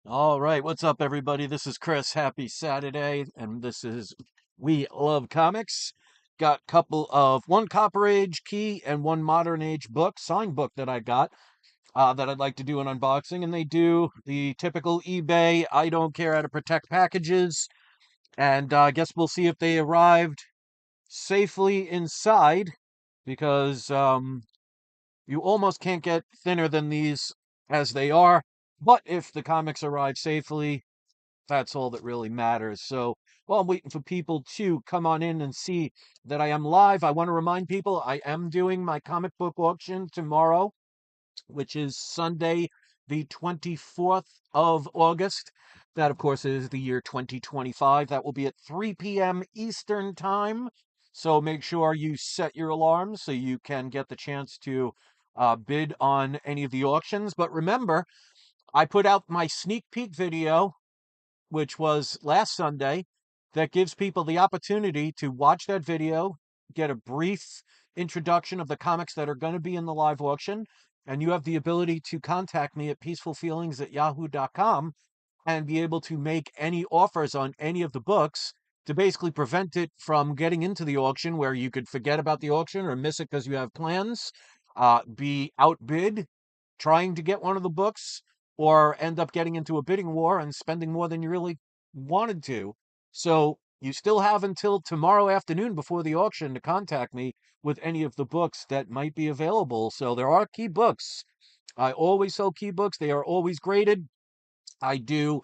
All right, what's up, everybody? This is Chris. Happy Saturday, and this is We Love Comics. Got a couple of one Copper Age key and one Modern Age book, signed book that I got that I'd like to do an unboxing, and they do the typical eBay. I don't care how to protect packages, and I guess we'll see if they arrived safely inside because you almost can't get thinner than these as they are. But if the comics arrive safely, that's all that really matters. So while I'm waiting for people to come on in and see that I am live, I want to remind people I am doing my comic book auction tomorrow, which is Sunday, the 24th of August. That, of course, is the year 2025. That will be at 3 p.m. Eastern Time. So make sure you set your alarms so you can get the chance to bid on any of the auctions. But remember, I put out my sneak peek video, which was last Sunday, that gives people the opportunity to watch that video, get a brief introduction of the comics that are going to be in the live auction, and you have the ability to contact me at peacefulfeelings@yahoo.com and be able to make any offers on any of the books to basically prevent it from getting into the auction where you could forget about the auction or miss it because you have plans, be outbid trying to get one of the books, or end up getting into a bidding war and spending more than you really wanted to. So you still have until tomorrow afternoon before the auction to contact me with any of the books that might be available. So there are key books. I always sell key books. They are always graded. I do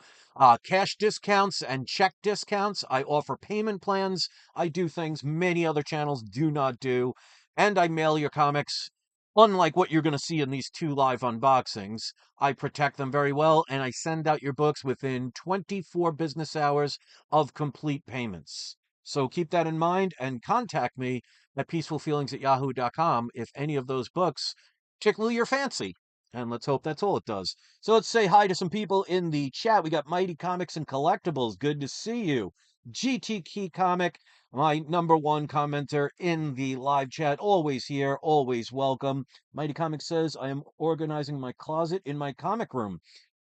cash discounts and check discounts. I offer payment plans. I do things many other channels do not do. And I mail your comics. Unlike what you're going to see in these two live unboxings, I protect them very well and I send out your books within 24 business hours of complete payments. So keep that in mind and contact me at peacefulfeelings@yahoo.com if any of those books tickle your fancy. And let's hope that's all it does. So let's say hi to some people in the chat. We got Mighty Comics and Collectibles. Good to see you. GT Key Comic, my number one commenter in the live chat. Always here, always welcome. Mighty Comics says, I am organizing my closet in my comic room.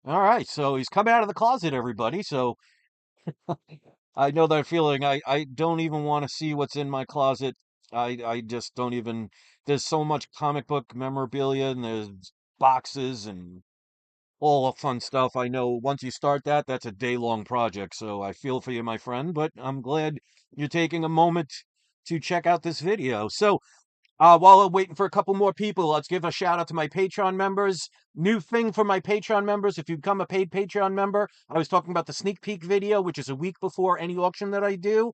All right, so he's coming out of the closet, everybody. So I know that feeling. I don't even want to see what's in my closet. I just don't even. There's so much comic book memorabilia and there's boxes and all the fun stuff. I know once you start that, that's a day-long project. So I feel for you, my friend, but I'm glad you're taking a moment to check out this video. So while I'm waiting for a couple more people, let's give a shout out to my Patreon members. New thing for my Patreon members, if you become a paid Patreon member, I was talking about the sneak peek video, which is a week before any auction that I do.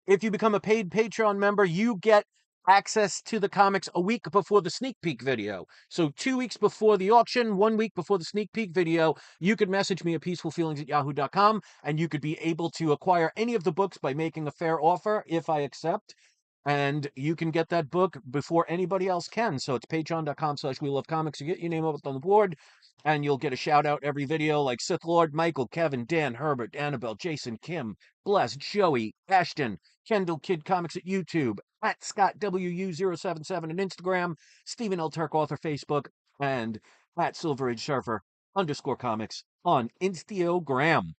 If you become a paid Patreon member, you get access to the comics a week before the sneak peek video. So 2 weeks before the auction, 1 week before the sneak peek video, you could message me at peacefulfeelings@yahoo.com and you could be able to acquire any of the books by making a fair offer if I accept. And you can get that book before anybody else can. So it's patreon.com/we love comics. You get your name up on the board and you'll get a shout out every video like Sith Lord, Michael, Kevin, Dan, Herbert, Annabelle, Jason, Kim, Bless, Joey, Ashton, Kendall Kid Comics at YouTube, at Scott WU077 on Instagram, Stephen L. Turk Author Facebook, and at Silver Age Surfer _comics on Instagram.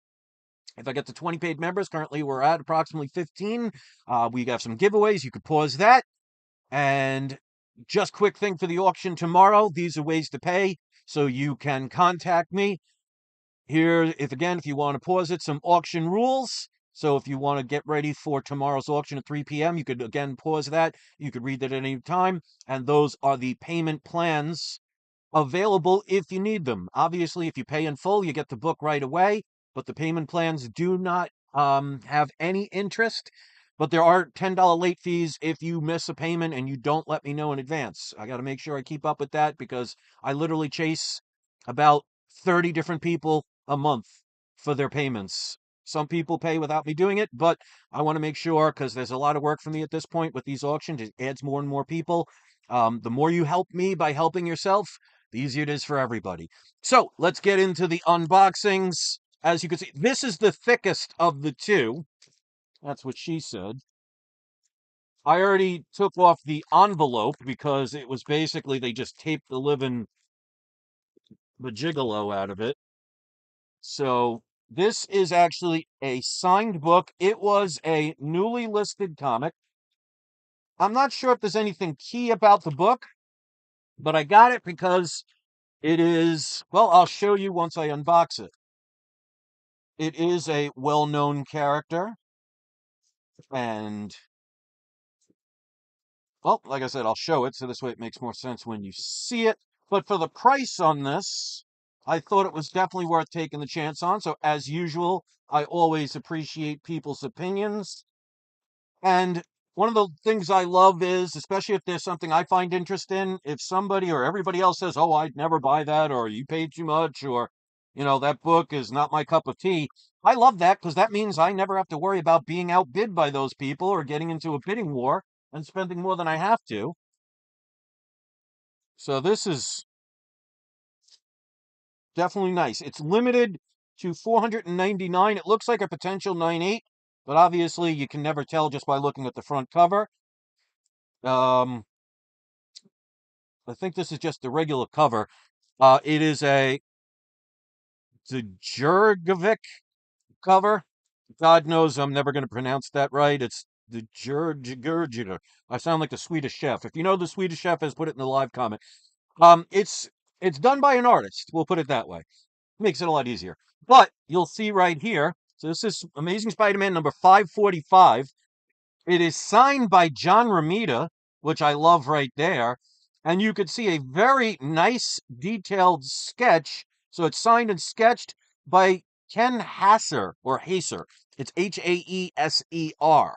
If I get to 20 paid members, currently we're at approximately 15. We have some giveaways. You could pause that. And just quick thing for the auction tomorrow. These are ways to pay. So you can contact me here. If you want to pause it, some auction rules. So if you want to get ready for tomorrow's auction at 3 p.m., you could again pause that. You could read that at any time. And those are the payment plans available if you need them. Obviously, if you pay in full, you get the book right away, but the payment plans do not have any interest. But there are $10 late fees if you miss a payment and you don't let me know in advance. I got to make sure I keep up with that because I literally chase about 30 different people a month for their payments. Some people pay without me doing it, but I want to make sure because there's a lot of work for me at this point with these auctions. It adds more and more people. The more you help me by helping yourself, the easier it is for everybody. So let's get into the unboxings. As you can see, this is the thickest of the two. That's what she said. I already took off the envelope because it was basically they just taped the living gigolo out of it. So this is actually a signed book. It was a newly listed comic. I'm not sure if there's anything key about the book, but I got it because it is, well, I'll show you once I unbox it. It is a well-known character, and, well, like I said, I'll show it so this way it makes more sense when you see it. But for the price on this, I thought it was definitely worth taking the chance on. So, as usual, I always appreciate people's opinions. And one of the things I love is, especially if there's something I find interest in, if somebody or everybody else says, "Oh, I'd never buy that," or "You paid too much," or "That book is not my cup of tea." I love that because that means I never have to worry about being outbid by those people or getting into a bidding war and spending more than I have to. So this is definitely nice. It's limited to 499. It looks like a potential 9.8, but obviously you can never tell just by looking at the front cover. Um, I think this is just the regular cover. It is the Jurgovic cover. God knows I'm never going to pronounce that right. It's the Jurgiger. I sound like the Swedish chef. If you know the Swedish chef has put it in the live comment. It's done by an artist. We'll put it that way. Makes it a lot easier. But you'll see right here. So this is Amazing Spider-Man number 545. It is signed by John Romita, which I love right there. And you could see a very nice detailed sketch. So it's signed and sketched by Ken Hasser or Haser. It's Haeser.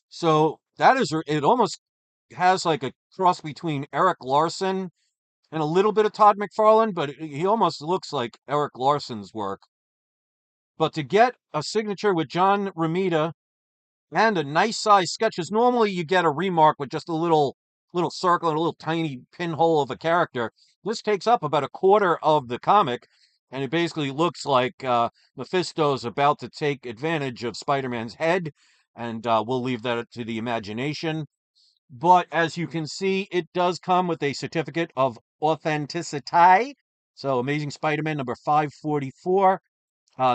So that is, it almost has like a cross between Eric Larson and a little bit of Todd McFarlane, but he almost looks like Eric Larson's work. But to get a signature with John Romita and a nice size sketch, because normally you get a remark with just a little circle and a little tiny pinhole of a character. This takes up about a quarter of the comic, and it basically looks like Mephisto's about to take advantage of Spider-Man's head, and we'll leave that to the imagination. But as you can see, it does come with a certificate of authenticity. So Amazing Spider-Man number 544.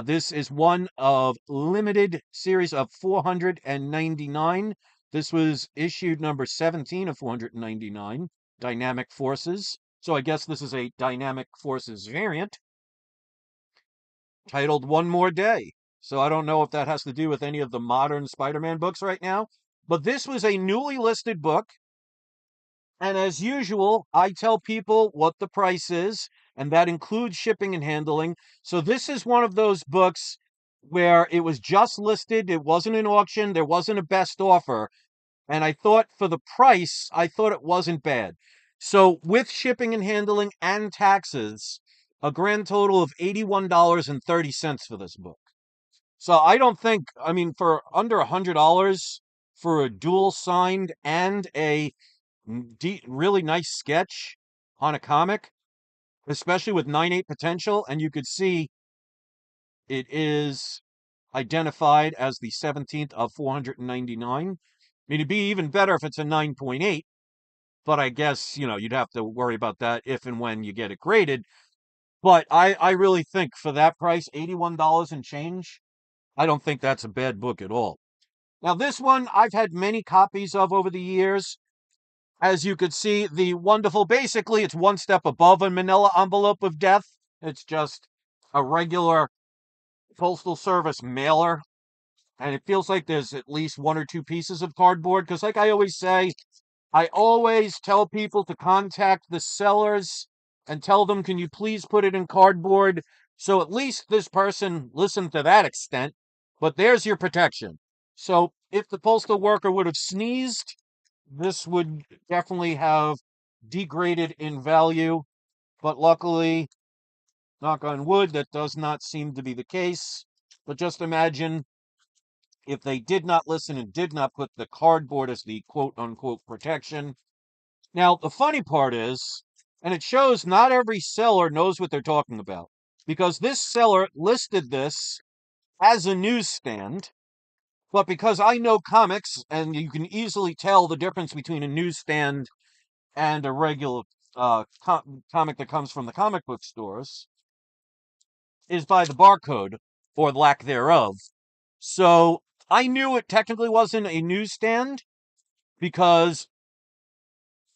This is one of limited series of 499. This was issued number 17 of 499, Dynamic Forces. So I guess this is a Dynamic Forces variant titled One More Day. So I don't know if that has to do with any of the modern Spider-Man books right now, but this was a newly listed book. And as usual, I tell people what the price is, and that includes shipping and handling. So this is one of those books where it was just listed, it wasn't an auction, there wasn't a best offer. And I thought for the price, I thought it wasn't bad. So with shipping and handling and taxes, a grand total of $81.30 for this book. So I don't think, I mean, for under $100 for a dual signed and a really nice sketch on a comic, especially with 9.8 potential, and you could see it is identified as the 17th of 499. I mean, it'd be even better if it's a 9.8, but I guess, you'd have to worry about that if and when you get it graded. But I really think for that price, $81 and change, I don't think that's a bad book at all. Now, this one I've had many copies of over the years. As you could see, the wonderful, basically, it's one step above a manila envelope of death. It's just a regular Postal Service mailer. And it feels like there's at least one or two pieces of cardboard. Because, like I always say, I always tell people to contact the sellers and tell them, can you please put it in cardboard? So at least this person listened to that extent. But there's your protection. So if the postal worker would have sneezed, this would definitely have degraded in value, but luckily, knock on wood, that does not seem to be the case. But just imagine if they did not listen and did not put the cardboard as the quote unquote protection. Now, the funny part is, and it shows not every seller knows what they're talking about, because this seller listed this as a newsstand. But because I know comics, and you can easily tell the difference between a newsstand and a regular comic that comes from the comic book stores. is by the barcode or lack thereof. So I knew it technically wasn't a newsstand because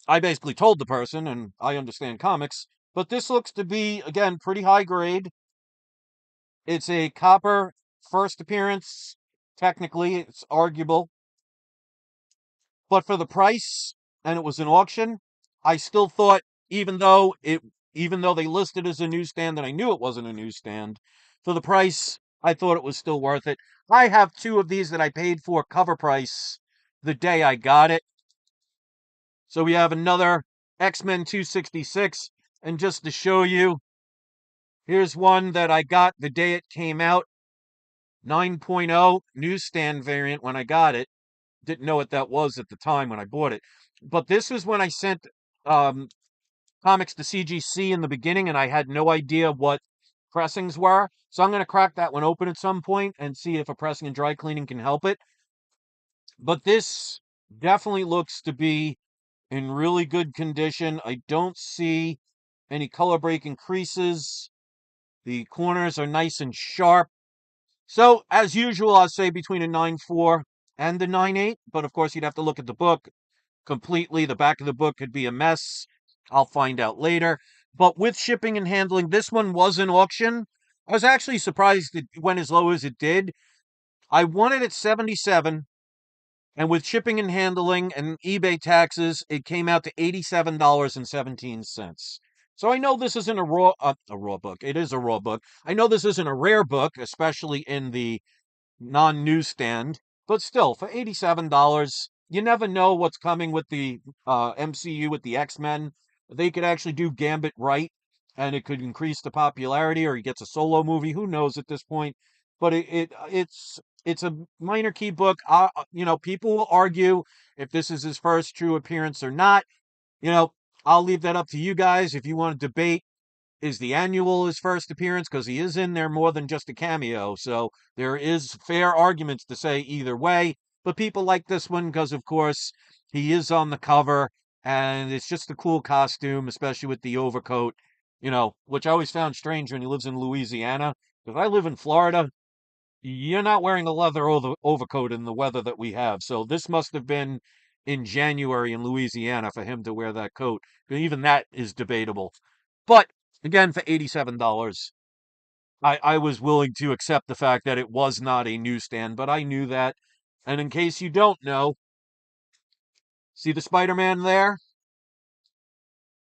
I basically told the person, and I understand comics, but this looks to be, again, pretty high grade. It's a copper first appearance. Technically, it's arguable. But for the price, and it was an auction, I still thought, even though it, even though they listed as a newsstand, and I knew it wasn't a newsstand, for the price, I thought it was still worth it. I have two of these that I paid for cover price the day I got it. So we have another X-Men 266, and just to show you, here's one that I got the day it came out, 9.0 newsstand variant when I got it. Didn't know what that was at the time when I bought it. But this was when I sent um, comics to CGC in the beginning, and I had no idea what pressings were. So I'm going to crack that one open at some point and see if a pressing and dry cleaning can help it. But this definitely looks to be in really good condition. I don't see any color breaking creases. The corners are nice and sharp. So, as usual, I'll say between a 9.4 and a 9.8, but of course, you'd have to look at the book completely. The back of the book could be a mess. I'll find out later. But with shipping and handling, this one was an auction. I was actually surprised it went as low as it did. I won it at 77, and with shipping and handling and eBay taxes, it came out to $87.17. So I know this isn't a raw book. It is a raw book. I know this isn't a rare book, especially in the non-newsstand, but still, for $87, you never know what's coming with the MCU with the X-Men. They could actually do Gambit right, and it could increase the popularity, or he gets a solo movie. Who knows at this point? But it's a minor key book. People will argue if this is his first true appearance or not. You know, I'll leave that up to you guys. If you want to debate, is the annual his first appearance? Because he is in there more than just a cameo. So there is fair arguments to say either way. But people like this one because, of course, he is on the cover and it's just a cool costume, especially with the overcoat, which I always found strange when he lives in Louisiana. If I live in Florida, you're not wearing a leather overcoat in the weather that we have. So this must have been in January in Louisiana for him to wear that coat. Even that is debatable. But again, for $87, I was willing to accept the fact that it was not a newsstand, but I knew that. And in case you don't know, see the Spider-Man there?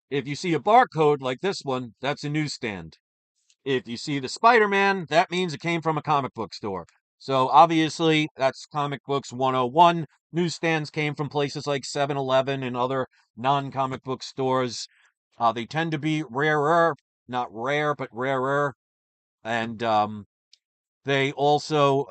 If you see a barcode like this one, that's a newsstand. If you see the Spider-Man, that means it came from a comic book store. So obviously, that's Comic Books 101. Newsstands came from places like 7-Eleven and other non-comic book stores. They tend to be rarer, not rare, but rarer. And they also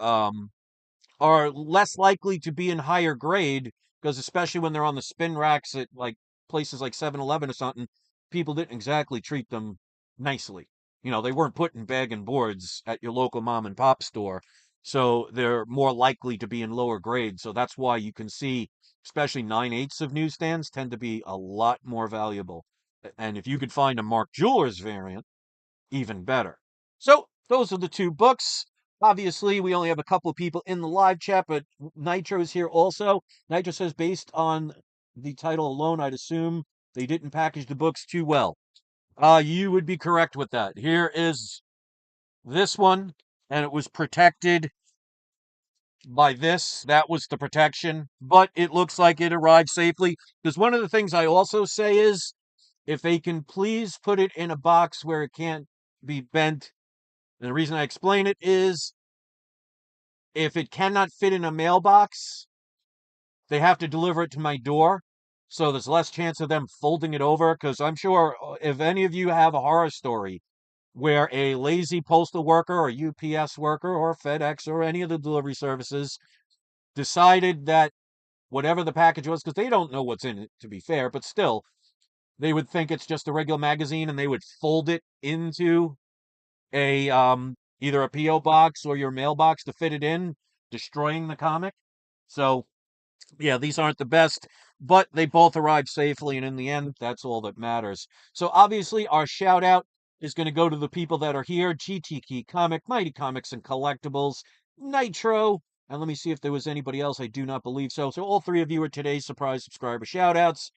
are less likely to be in higher grade because especially when they're on the spin racks at like places like 7-Eleven or something, people didn't exactly treat them nicely. They weren't putting bag and boards at your local mom and pop store. So they're more likely to be in lower grade. So that's why you can see, especially 9/8 of newsstands tend to be a lot more valuable. And if you could find a Mark Jewelers variant, even better. So those are the two books. Obviously, we only have a couple of people in the live chat, but Nitro's here also. Nitro says, based on the title alone, I'd assume they didn't package the books too well. You would be correct with that. Here is this one, and it was protected by this. That was the protection, but it looks like it arrived safely. Because one of the things I also say is, if they can please put it in a box where it can't be bent. And the reason I explain it is if it cannot fit in a mailbox, they have to deliver it to my door. So there's less chance of them folding it over. Because I'm sure if any of you have a horror story where a lazy postal worker or UPS worker or FedEx or any of the delivery services decided that whatever the package was, because they don't know what's in it, to be fair, but still, they would think it's just a regular magazine and they would fold it into a either a PO box or your mailbox to fit it in, destroying the comic. So yeah, these aren't the best, but they both arrived safely, and in the end, that's all that matters. So obviously, our shout out is going to go to the people that are here: GT Comic, Mighty Comics and Collectibles, Nitro, and let me see if there was anybody else. I do not believe so. So all three of you are today's surprise subscriber shout outs.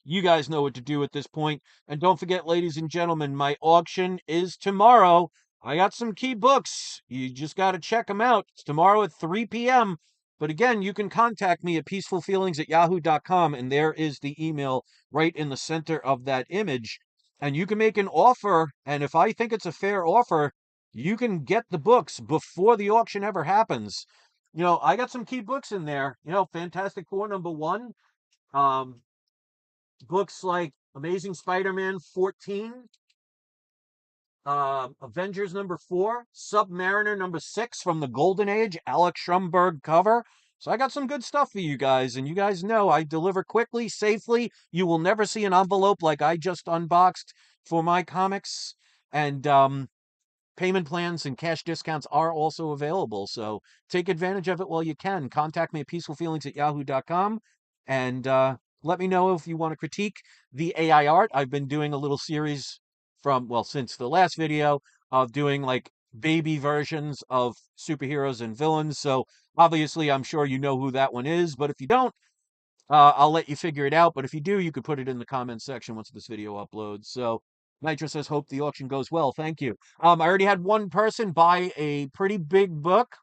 You guys know what to do at this point. And don't forget, ladies and gentlemen, my auction is tomorrow. I got some key books. You just got to check them out. It's tomorrow at 3 p.m. But again, you can contact me at peacefulfeelings@yahoo.com, and there is the email right in the center of that image. And you can make an offer. And if I think it's a fair offer, you can get the books before the auction ever happens. I got some key books in there. Fantastic Four #1. Um, Books like Amazing Spider-Man 14, Avengers #4, Submariner #6 from the Golden Age, Alex Schumberg cover. So I got some good stuff for you guys, and you guys know I deliver quickly, safely. You will never see an envelope like I just unboxed for my comics. And payment plans and cash discounts are also available. So take advantage of it while you can. Contact me at peacefulfeelings@yahoo.com, and let me know if you want to critique the AI art. I've been doing a little series since the last video, of doing like baby versions of superheroes and villains. So obviously, I'm sure you know who that one is, but if you don't, I'll let you figure it out. But if you do, you could put it in the comments section once this video uploads. So Nitro says, hope the auction goes well. Thank you. I already had one person buy a pretty big book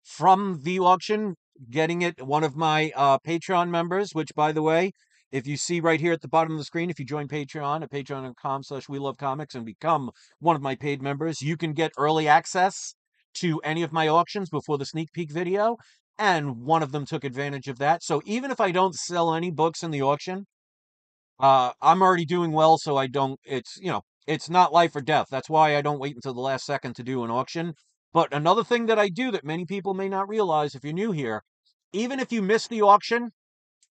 from the auction, getting it one of my Patreon members, which, by the way, if you see right here at the bottom of the screen, if you join Patreon at patreon.com/WeLoveComics and become one of my paid members, you can get early access to any of my auctions before the sneak peek video. And one of them took advantage of that. So even if I don't sell any books in the auction, I'm already doing well, so I don't, it's not life or death. That's why I don't wait until the last second to do an auction. But another thing that I do that many people may not realize if you're new here, even if you miss the auction,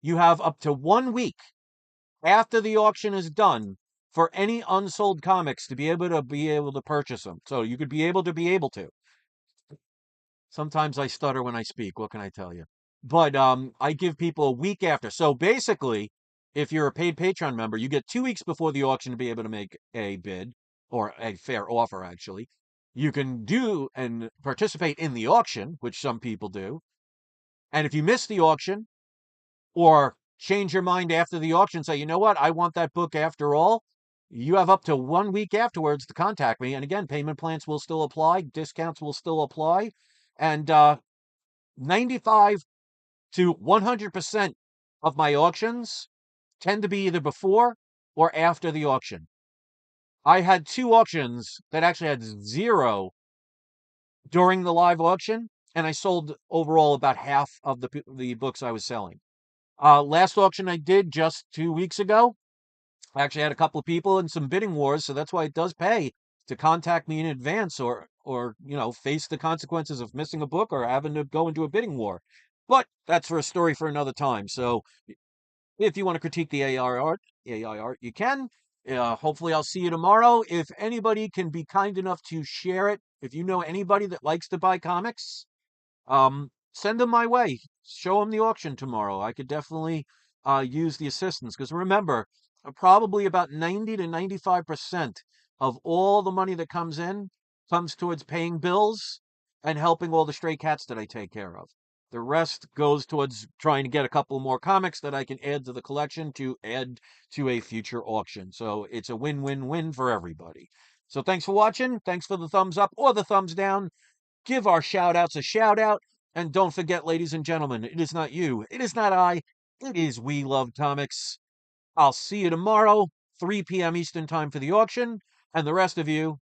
you have up to 1 week after the auction is done for any unsold comics to be able to purchase them. So you could be able to. Sometimes I stutter when I speak. What can I tell you? But I give people a week after. So basically, if you're a paid Patreon member, you get 2 weeks before the auction to be able to make a bid, or a fair offer, actually. You can do and participate in the auction, which some people do. And if you miss the auction or change your mind after the auction, say, you know what, I want that book after all, you have up to 1 week afterwards to contact me. And again, payment plans will still apply, discounts will still apply. And 95 to 100% of my auctions tend to be either before or after the auction. I had 2 auctions that actually had 0 during the live auction, and I sold overall about half of the books I was selling. Last auction I did just 2 weeks ago, I actually had a couple of people in some bidding wars, so that's why it does pay to contact me in advance, or face the consequences of missing a book or having to go into a bidding war. But that's for a story for another time. So if you want to critique the AI art, you can. Hopefully, I'll see you tomorrow. If anybody can be kind enough to share it, if you know anybody that likes to buy comics, send them my way. Show them the auction tomorrow. I could definitely use the assistance, because remember, probably about 90 to 95% of all the money that comes in comes towards paying bills and helping all the stray cats that I take care of. The rest goes towards trying to get a couple more comics that I can add to the collection to add to a future auction. So it's a win-win-win for everybody. So thanks for watching. Thanks for the thumbs up or the thumbs down. Give our shout outs a shout out. And don't forget, ladies and gentlemen, it is not you, it is not I, it is We Love Comics. I'll see you tomorrow, 3 p.m. Eastern Time for the auction. And the rest of you,